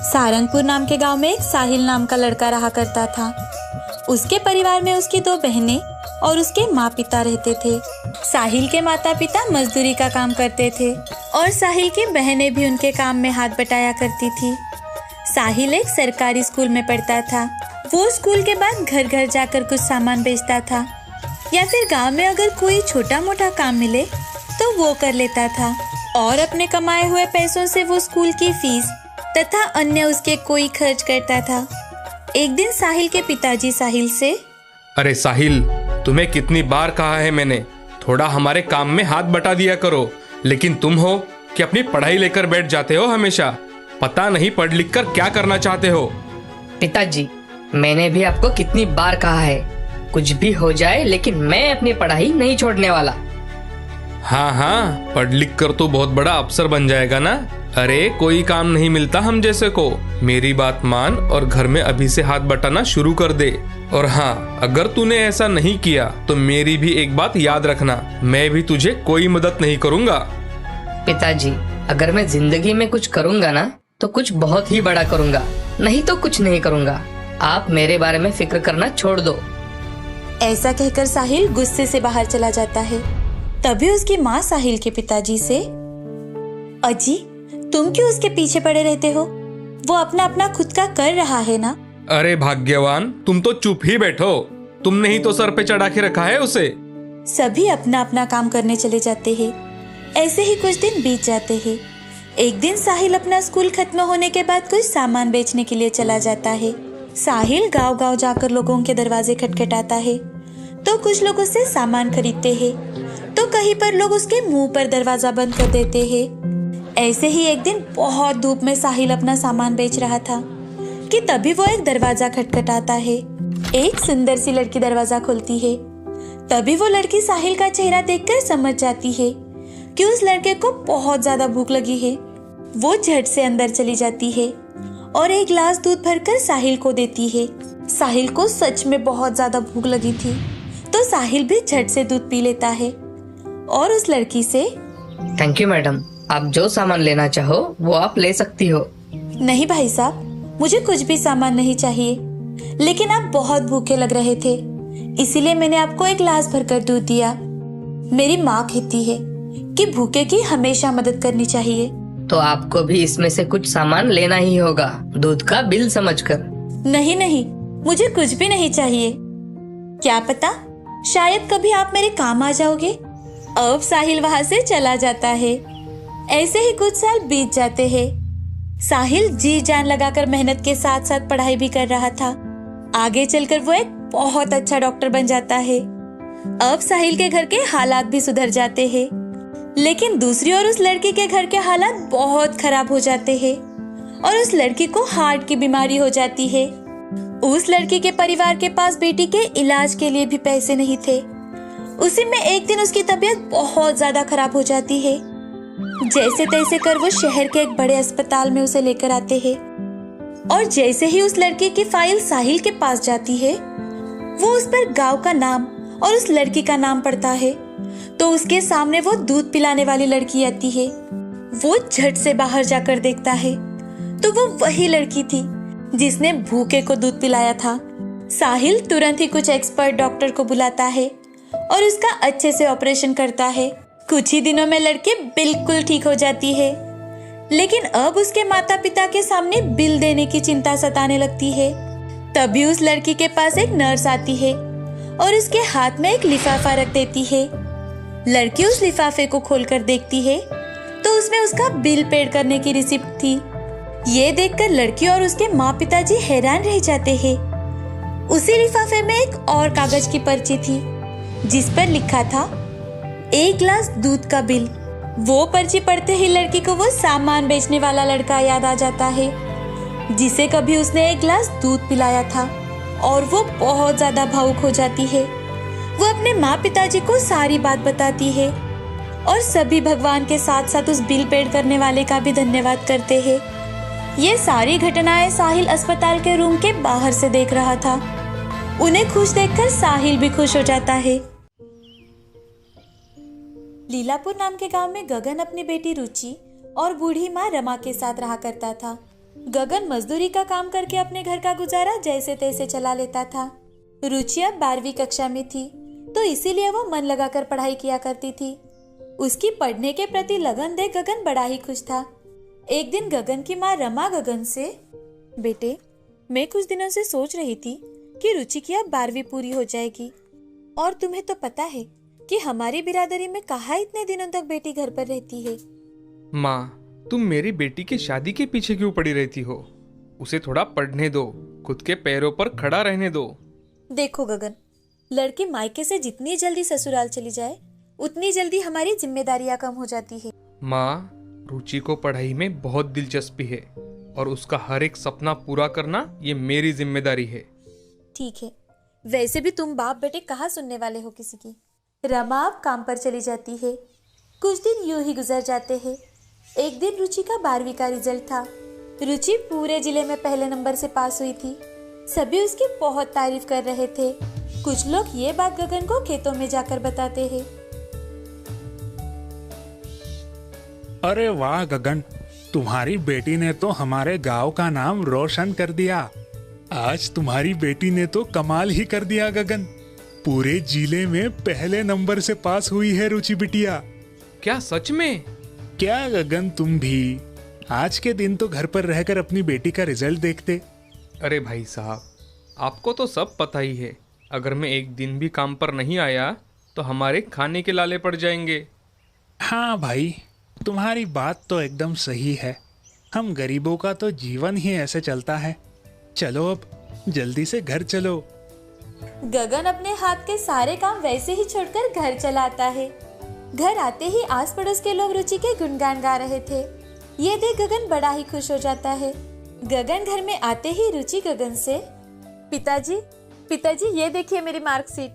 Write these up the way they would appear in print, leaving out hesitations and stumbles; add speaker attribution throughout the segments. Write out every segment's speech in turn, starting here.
Speaker 1: सारंगपुर नाम के गांव में एक साहिल नाम का लड़का रहा करता था। उसके परिवार में उसकी 2 बहनें और उसके माँ पिता रहते थे। साहिल के माता पिता मजदूरी का काम करते थे और साहिल की बहनें भी उनके काम में हाथ बटाया करती थी। साहिल एक सरकारी स्कूल में पढ़ता था। वो स्कूल के बाद घर घर जाकर कुछ सामान बेचता था या फिर गांव में अगर कोई छोटा मोटा काम मिले तो वो कर लेता था और अपने कमाए हुए पैसों से वो स्कूल की फीस तथा अन्य उसके कोई खर्च करता था। एक दिन साहिल के पिताजी साहिल से,
Speaker 2: अरे साहिल, तुम्हें कितनी बार कहा है मैंने, थोड़ा हमारे काम में हाथ बटा दिया करो, लेकिन तुम हो कि अपनी पढ़ाई लेकर बैठ जाते हो हमेशा। पता नहीं पढ़ लिख कर क्या करना चाहते हो।
Speaker 3: पिताजी, मैंने भी आपको कितनी बार कहा है, कुछ भी हो जाए लेकिन मैं अपनी पढ़ाई नहीं छोड़ने वाला।
Speaker 2: हाँ हाँ, पढ़ लिख कर तो बहुत बड़ा अफसर बन जाएगा ना। अरे कोई काम नहीं मिलता हम जैसे को। मेरी बात मान और घर में अभी से हाथ बटाना शुरू कर दे। और हाँ, अगर तूने ऐसा नहीं किया तो मेरी भी एक बात याद रखना, मैं भी तुझे कोई मदद नहीं करूँगा।
Speaker 3: पिताजी, अगर मैं जिंदगी में कुछ करूँगा ना तो कुछ बहुत ही बड़ा करूँगा, नहीं तो कुछ नहीं करूँगा। आप मेरे बारे में फिक्र करना छोड़ दो।
Speaker 1: ऐसा कहकर साहिल गुस्से से बाहर चला जाता है। तभी उसकी माँ साहिल के पिताजी से, अजी, तुम क्यों उसके पीछे पड़े रहते हो? वो अपना अपना खुद का कर रहा है ना।
Speaker 2: अरे भाग्यवान, तुम तो चुप ही बैठो। तुमने ही तो सर पे चढ़ा के रखा है उसे।
Speaker 1: सभी अपना अपना काम करने चले जाते हैं। ऐसे ही कुछ दिन बीत जाते हैं। एक दिन साहिल अपना स्कूल खत्म होने के बाद कुछ सामान बेचने के लिए चला जाता है। साहिल गांव गांव जाकर लोगों के दरवाजे खटखटाता है तो कुछ लोग उससे सामान खरीदते हैं तो कहीं पर लोग उसके मुंह पर दरवाजा बंद कर देते हैं। ऐसे ही एक दिन बहुत धूप में साहिल अपना सामान बेच रहा था कि तभी वो एक दरवाजा खटखटाता है। एक सुंदर सी लड़की दरवाजा खोलती है। तभी वो लड़की साहिल का चेहरा देखकर समझ जाती है कि उस लड़के को बहुत ज्यादा भूख लगी है। वो झट से अंदर चली जाती है और एक गिलास दूध भरकर साहिल को देती है। साहिल को सच में बहुत ज्यादा भूख लगी थी तो साहिल भी झट से दूध पी लेता है और उस लड़की से,
Speaker 3: थैंक यू मैडम, आप जो सामान लेना चाहो वो आप ले सकती हो।
Speaker 1: नहीं भाई साहब, मुझे कुछ भी सामान नहीं चाहिए, लेकिन आप बहुत भूखे लग रहे थे इसीलिए मैंने आपको एक गिलास भरकर दूध दिया। मेरी माँ कहती है कि भूखे की हमेशा मदद करनी चाहिए।
Speaker 3: तो आपको भी इसमें से कुछ सामान लेना ही होगा, दूध का बिल समझकर।
Speaker 1: नहीं नहीं, मुझे कुछ भी नहीं चाहिए। क्या पता, शायद कभी आप मेरे काम आ जाओगे। अब साहिल वहां से चला जाता है। ऐसे ही कुछ साल बीत जाते हैं। साहिल जी जान लगाकर मेहनत के साथ साथ पढ़ाई भी कर रहा था। आगे चलकर वो एक बहुत अच्छा डॉक्टर बन जाता है। अब साहिल के घर के हालात भी सुधर जाते हैं, लेकिन दूसरी ओर उस लड़की के घर के हालात बहुत खराब हो जाते हैं और उस लड़की को हार्ट की बीमारी हो जाती है। उस लड़की के परिवार के पास बेटी के इलाज के लिए भी पैसे नहीं थे। उसी में एक दिन उसकी तबीयत बहुत ज्यादा खराब हो जाती है। जैसे तैसे कर वो शहर के एक बड़े अस्पताल में उसे लेकर आते हैं और जैसे ही उस लड़की की फाइल साहिल के पास जाती है, वो उस पर गांव का नाम और उस लड़की का नाम पढ़ता है तो उसके सामने वो दूध पिलाने वाली लड़की आती है। वो झट से बाहर जाकर देखता है तो वो वही लड़की थी जिसने भूखे को दूध पिलाया था। साहिल तुरंत ही कुछ एक्सपर्ट डॉक्टर को बुलाता है और उसका अच्छे से ऑपरेशन करता है। कुछ ही दिनों में लड़की बिल्कुल ठीक हो जाती है, लेकिन अब उसके माता पिता के सामने बिल देने की चिंता सताने लगती है। तभी उस लड़की के पास एक नर्स आती है और उसके हाथ में एक लिफाफा रख देती है। लड़की उस लिफाफे को खोलकर देखती है तो उसमें उसका बिल पेड करने की रिसिप्ट थी। ये देखकर लड़की और उसके माँ पिताजी हैरान रह जाते हैं। उसी लिफाफे में एक और कागज की पर्ची थी जिस पर लिखा था 1 गिलास दूध का बिल। वो पर्ची पढ़ते ही लड़की को वो सामान बेचने वाला लड़का याद आ जाता है जिसे कभी उसने 1 गिलास दूध पिलाया था और वो बहुत ज्यादा भावुक हो जाती है। वो अपने माँ पिताजी को सारी बात बताती है और सभी भगवान के साथ साथ उस बिल पेड करने वाले का भी धन्यवाद करते हैं। ये सारी घटनाएं साहिल अस्पताल के रूम के बाहर से देख रहा था। उन्हें खुश देखकर साहिल भी खुश हो जाता है। लीलापुर नाम के गांव में गगन अपनी बेटी रुचि और बूढ़ी माँ रमा के साथ रहा करता था। गगन मजदूरी का काम करके अपने घर का गुजारा जैसे तैसे चला लेता था। रुचि अब 12वीं कक्षा में थी, तो इसीलिए वो मन लगाकर पढ़ाई किया करती थी। उसकी पढ़ने के प्रति लगन देख गगन बड़ा ही खुश था। एक दिन गगन की माँ रमा गगन से, बेटे, मैं कुछ दिनों से सोच रही थी कि रुचि की अब 12वीं पूरी हो जाएगी, और तुम्हें तो पता है कि हमारी बिरादरी में कहाँ इतने दिनों तक बेटी घर पर रहती है।
Speaker 2: माँ, तुम मेरी बेटी की शादी के पीछे क्यों पड़ी रहती हो? उसे थोड़ा पढ़ने दो, खुद के पैरों पर खड़ा रहने दो।
Speaker 1: देखो गगन, लड़की मायके से जितनी जल्दी ससुराल चली जाए उतनी जल्दी हमारी जिम्मेदारियां कम हो जाती है।
Speaker 2: माँ, रुचि को पढ़ाई में बहुत दिलचस्पी है और उसका हर एक सपना पूरा करना ये मेरी जिम्मेदारी है।
Speaker 1: ठीक है, वैसे भी तुम बाप बेटे कहाँ सुनने वाले हो किसी की। रमा अब काम पर चली जाती है। कुछ दिन यूं ही गुजर जाते हैं। एक दिन रुचि का 12वीं का रिजल्ट था। रुचि पूरे जिले में पहले नंबर से पास हुई थी। सभी उसकी बहुत तारीफ कर रहे थे। कुछ लोग ये बात गगन को खेतों में जाकर बताते हैं।
Speaker 4: अरे वाह गगन, तुम्हारी बेटी ने तो हमारे गांव का नाम रोशन कर दिया। आज तुम्हारी बेटी ने तो कमाल ही कर दिया गगन। पूरे जिले में पहले नंबर से पास हुई है रुचि बिटिया।
Speaker 2: क्या सच में?
Speaker 4: क्या गगन, तुम भी आज के दिन तो घर पर रहकर अपनी बेटी का रिजल्ट देखते।
Speaker 2: अरे भाई साहब, आपको तो सब पता ही है। अगर मैं एक दिन भी काम पर नहीं आया तो हमारे खाने के लाले पड़ जाएंगे।
Speaker 4: हाँ भाई, तुम्हारी बात तो एकदम सही है। हम गरीबों का तो जीवन ही ऐसे चलता है। चलो अब जल्दी से घर चलो।
Speaker 1: गगन अपने हाथ के सारे काम वैसे ही छोड़कर घर चला आता है। घर आते ही आस पड़ोस के लोग रुचि के गुणगान गा रहे थे। ये देख गगन बड़ा ही खुश हो जाता है। गगन घर में आते ही रुचि गगन से, पिताजी, पिताजी, ये देखिए मेरी मार्कशीट।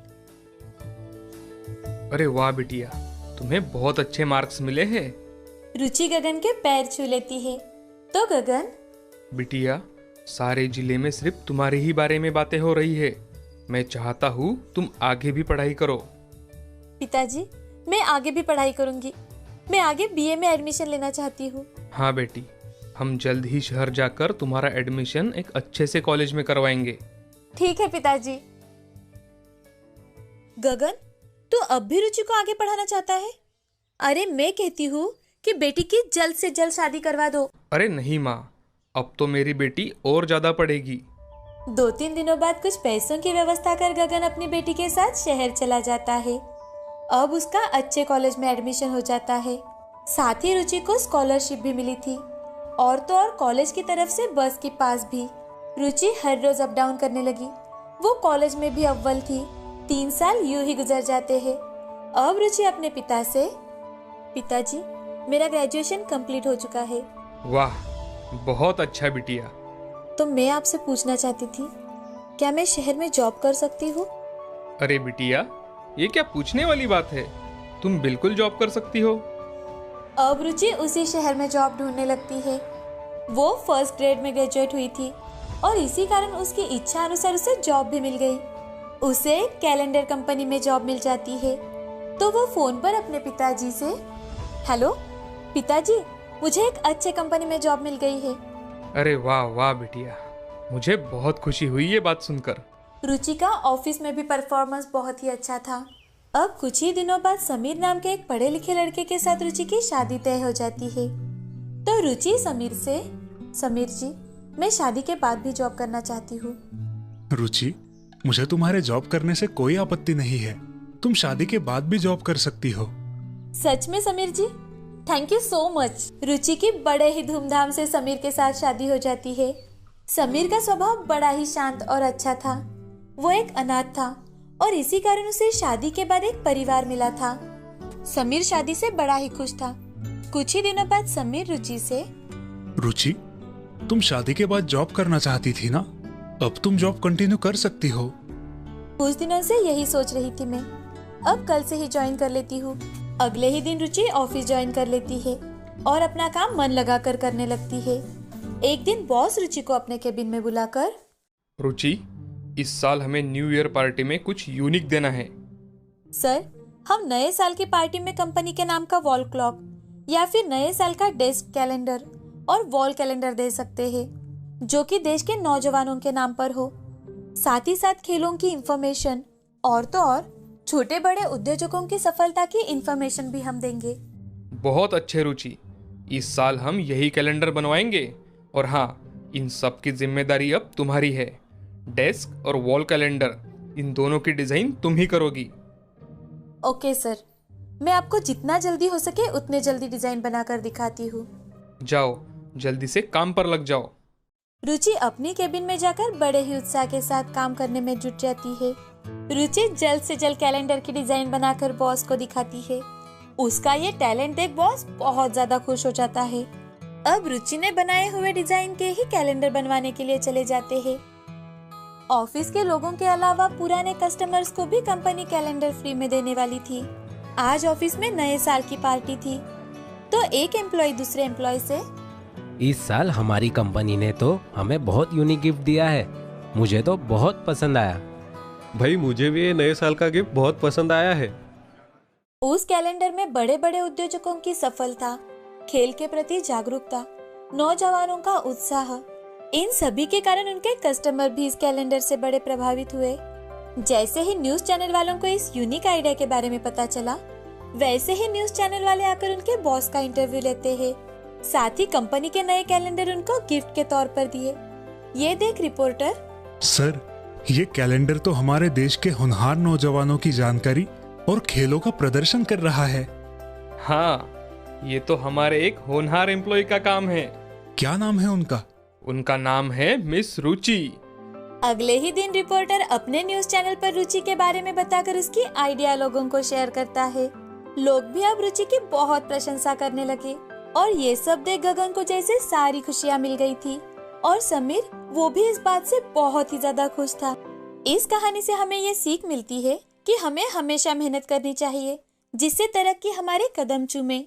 Speaker 2: अरे वाह बिटिया, तुम्हें बहुत अच्छे मार्क्स मिले हैं।
Speaker 1: रुचि गगन के पैर छू लेती है। तो गगन,
Speaker 2: बिटिया, सारे जिले में सिर्फ तुम्हारे ही बारे में बातें हो रही है। मैं चाहता हूँ तुम आगे भी पढ़ाई करो।
Speaker 1: पिताजी, मैं आगे भी पढ़ाई करूंगी। मैं आगे बीए में एडमिशन लेना चाहती हूँ।
Speaker 2: हाँ बेटी, हम जल्द ही शहर जाकर तुम्हारा एडमिशन एक अच्छे से कॉलेज में करवाएंगे।
Speaker 1: ठीक है पिताजी। गगन, तू अब भी रुचि को आगे पढ़ाना चाहता है? अरे मैं कहती हूँ कि बेटी की जल्द से जल्द शादी करवा दो।
Speaker 2: अरे नहीं माँ, अब तो मेरी बेटी और ज्यादा पढ़ेगी।
Speaker 1: 2-3 दिनों बाद कुछ पैसों की व्यवस्था कर गगन अपनी बेटी के साथ शहर चला जाता है। अब उसका अच्छे कॉलेज में एडमिशन हो जाता है। साथ ही रुचि को स्कॉलरशिप भी मिली थी, और तो और कॉलेज की तरफ से बस की पास भी। रुचि हर रोज अप डाउन करने लगी। वो कॉलेज में भी अव्वल थी। 3 साल यूं ही गुजर जाते हैं। अब रुचि अपने पिता से, पिताजी, मेरा ग्रेजुएशन कंप्लीट हो चुका है।
Speaker 2: वाह, बहुत अच्छा बिटिया।
Speaker 1: तो मैं आपसे पूछना चाहती थी, क्या मैं शहर में जॉब कर सकती हूँ?
Speaker 2: अरे बिटिया, ये क्या पूछने वाली बात है? तुम बिल्कुल जॉब कर सकती हो।
Speaker 1: अब रुचि उसी शहर में जॉब ढूंढने लगती है। वो फर्स्ट ग्रेड में ग्रेजुएट हुई थी और इसी कारण उसकी इच्छा अनुसार उसे जॉब भी मिल गई। उसे कैलेंडर कंपनी में जॉब मिल जाती है। तो वो फोन पर अपने पिताजी से, हेलो पिताजी, मुझे एक अच्छे कंपनी में जॉब मिल गई है।
Speaker 2: अरे वाह वाह बिटिया, मुझे बहुत खुशी हुई ये बात सुनकर।
Speaker 1: रुचि का ऑफिस में भी परफॉर्मेंस बहुत ही अच्छा था। अब कुछ ही दिनों बाद समीर नाम के एक पढ़े लिखे लड़के के साथ रुचि की शादी तय हो जाती है। तो रुचि समीर से, समीर जी, मैं शादी के बाद भी जॉब करना चाहती हूँ।
Speaker 4: रुचि, मुझे तुम्हारे जॉब करने से कोई आपत्ति नहीं है। तुम शादी के बाद भी जॉब कर सकती हो।
Speaker 1: सच में Sameer ji? Thank you so much. Ruchi की बड़े ही धूमधाम से समीर के साथ शादी हो जाती है। समीर का स्वभाव बड़ा ही शांत और अच्छा था। वो एक अनाथ था और इसी कारण उसे शादी के बाद एक परिवार मिला था। समीर शादी से बड़ा ही खुश था। कुछ ही दिनों बाद समीर रुचि से,
Speaker 4: रुचि, तुम शादी के बाद जॉब करना चाहती थी ना? अब तुम जॉब कंटिन्यू कर सकती हो।
Speaker 1: कुछ दिनों से यही सोच रही थी मैं। अब कल से ही ज्वाइन कर लेती हूँ। अगले ही दिन रुचि ऑफिस ज्वाइन कर लेती है और अपना काम मन लगाकर करने लगती है। एक दिन बॉस रुचि को अपने केबिन में बुलाकर,
Speaker 2: रुचि, इस साल हमें न्यू ईयर पार्टी में कुछ यूनिक देना है।
Speaker 1: सर, हम नए साल की पार्टी में कंपनी के नाम का वॉल क्लॉक या फिर नए साल का डेस्क कैलेंडर और वॉल कैलेंडर दे सकते हैं जो कि देश के नौजवानों के नाम पर हो। साथ ही साथ खेलों की इंफॉर्मेशन और तो और छोटे बड़े उद्योजकों की सफलता की इंफॉर्मेशन भी हम देंगे।
Speaker 2: बहुत अच्छे रुचि, इस साल हम यही कैलेंडर बनवाएंगे। और हाँ, इन सब की जिम्मेदारी अब तुम्हारी है। डेस्क और वॉल कैलेंडर, इन दोनों की डिजाइन तुम ही करोगी।
Speaker 1: ओके सर, मैं आपको जितना जल्दी हो सके उतने जल्दी डिजाइन बनाकर दिखाती हूँ।
Speaker 2: जाओ, जल्दी से काम पर लग जाओ।
Speaker 1: रुचि अपनी केबिन में जाकर बड़े ही उत्साह के साथ काम करने में जुट जाती है। रुचि जल्द से जल्द कैलेंडर की डिजाइन बनाकर बॉस को दिखाती है। उसका ये टैलेंट देख बॉस बहुत ज्यादा खुश हो जाता है। अब रुचि ने बनाए हुए डिजाइन के ही कैलेंडर बनवाने के लिए चले जाते हैं। ऑफिस के लोगों के अलावा पुराने कस्टमर्स को भी कंपनी कैलेंडर फ्री में देने वाली थी। आज ऑफिस में नए साल की पार्टी थी, तो एक एम्प्लॉय दूसरे एम्प्लॉय से,
Speaker 5: इस साल हमारी कंपनी ने तो हमें बहुत यूनिक गिफ्ट दिया है, मुझे तो बहुत पसंद आया।
Speaker 6: भाई मुझे भी ये नए साल का गिफ्ट बहुत पसंद आया है।
Speaker 1: उस कैलेंडर में बड़े बड़े उद्योजकों की सफलता, खेल के प्रति जागरूकता, नौजवानों का उत्साह, इन सभी के कारण उनके कस्टमर भी इस कैलेंडर से बड़े प्रभावित हुए। जैसे ही न्यूज चैनल वालों को इस यूनिक आइडिया के बारे में पता चला, वैसे ही न्यूज चैनल वाले आकर उनके बॉस का इंटरव्यू लेते हैं। साथ ही कंपनी के नए कैलेंडर उनको गिफ्ट के तौर पर दिए। ये देख रिपोर्टर,
Speaker 4: सर, ये कैलेंडर तो हमारे देश के होनहार नौजवानों की जानकारी और खेलों का प्रदर्शन कर रहा है।
Speaker 2: हाँ, ये तो हमारे एक होनहार एम्प्लॉय का काम है।
Speaker 4: क्या नाम है उनका?
Speaker 2: उनका नाम है मिस रुचि।
Speaker 1: अगले ही दिन रिपोर्टर अपने न्यूज चैनल पर रुचि के बारे में बताकर उसकी आइडिया लोगों को शेयर करता है। लोग भी अब रुचि की बहुत प्रशंसा करने लगे और ये सब देख गगन को जैसे सारी खुशियाँ मिल गई थी। और समीर, वो भी इस बात से बहुत ही ज्यादा खुश था। इस कहानी से हमें ये सीख मिलती है कि हमें हमेशा मेहनत करनी चाहिए, जिससे तरक्की हमारे कदम चूमे।